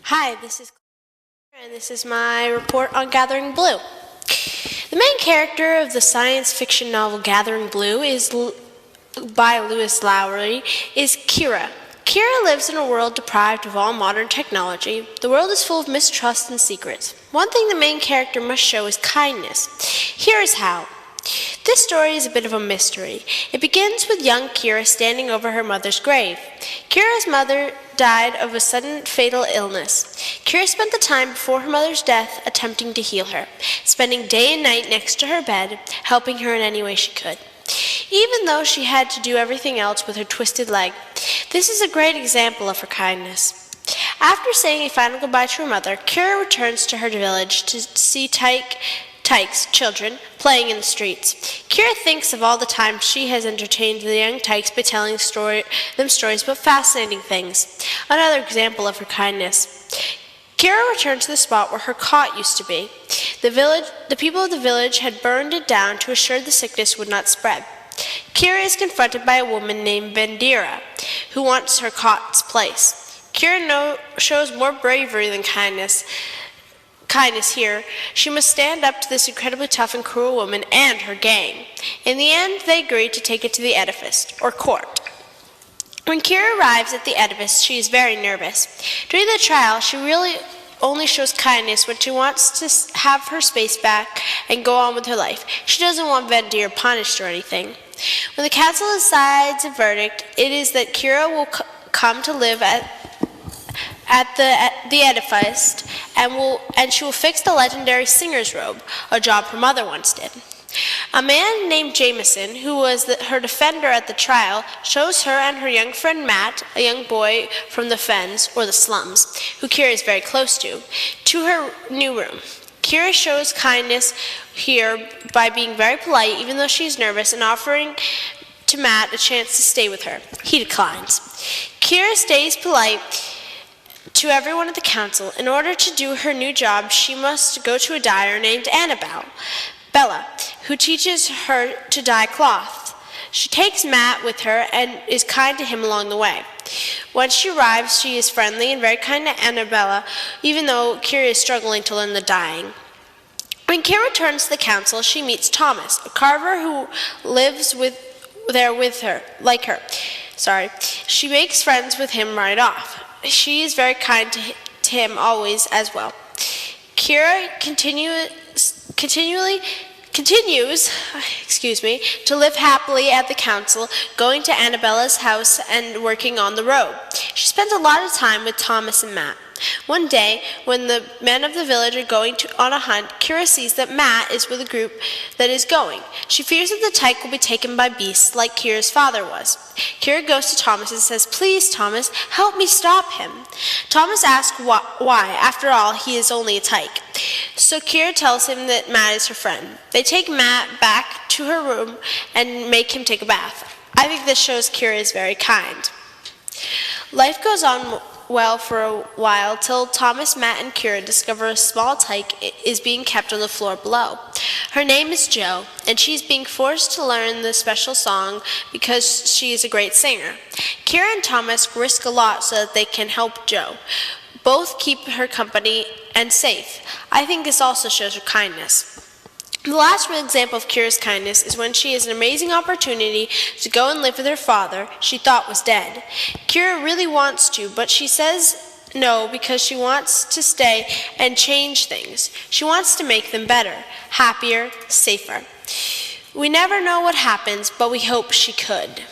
Hi, this is Claire, and this is my report on Gathering Blue. The main character of the science fiction novel Gathering Blue by Lewis Lowry is Kira. Kira lives in a world deprived of all modern technology. The world is full of mistrust and secrets. One thing the main character must show is kindness. Here is how. This story is a bit of a mystery. It begins with young Kira standing over her mother's grave. Kira's mother died of a sudden fatal illness. Kira spent the time before her mother's death attempting to heal her, spending day and night next to her bed, helping her in any way she could. Even though she had to do everything else with her twisted leg, this is a great example of her kindness. After saying a final goodbye to her mother, Kira returns to her village to see Tykes, children, playing in the streets. Kira thinks of all the times she has entertained the young Tykes by telling them stories about fascinating things. Another example of her kindness. Kira returned to the spot where her cot used to be. The people of the village had burned it down to assure the sickness would not spread. Kira is confronted by a woman named Vendira, who wants her cot's place. Kira shows more bravery than kindness here. She must stand up to this incredibly tough and cruel woman and her gang. In the end, they agree to take it to the edifice, or court. When Kira arrives at the edifice, she is very nervous. During the trial, she really only shows kindness when she wants to have her space back and go on with her life. She doesn't want Vendir punished or anything. When the council decides a verdict, it is that Kira will come to live at the edifice, and she will fix the legendary singer's robe, a job her mother once did. A man named Jameson, who was her defender at the trial, shows her and her young friend Matt, a young boy from the fens, or the slums, who Kira is very close to her new room. Kira shows kindness here by being very polite, even though she is nervous, and offering to Matt a chance to stay with her. He declines. Kira stays polite to everyone at the council. In order to do her new job, she must go to a dyer named Bella, who teaches her to dye cloth. She takes Matt with her and is kind to him along the way. Once she arrives, she is friendly and very kind to Annabella, even though Kira is struggling to learn the dyeing. When Kira returns to the council, she meets Thomas, a carver who lives there with her. She makes friends with him right off. She is very kind to him always as well. Kira continues to live happily at the council, going to Annabella's house and working on the road. She spends a lot of time with Thomas and Matt. One day, when the men of the village are going on a hunt, Kira sees that Matt is with a group that is going. She fears that the tyke will be taken by beasts like Kira's father was. Kira goes to Thomas and says, "Please, Thomas, help me stop him." Thomas asks why. After all, he is only a tyke. So Kira tells him that Matt is her friend. They take Matt back to her room and make him take a bath. I think this shows Kira is very kind. Life goes on well for a while till Thomas, Matt, and Kira discover a small tyke is being kept on the floor below. Her name is Jo, and she's being forced to learn the special song because she is a great singer. Kira and Thomas risk a lot so that they can help Jo. Both keep her company and safe. I think this also shows her kindness. The last real example of Kira's kindness is when she has an amazing opportunity to go and live with her father she thought was dead. Kira really wants to, but she says no because she wants to stay and change things. She wants to make them better, happier, safer. We never know what happens, but we hope she could.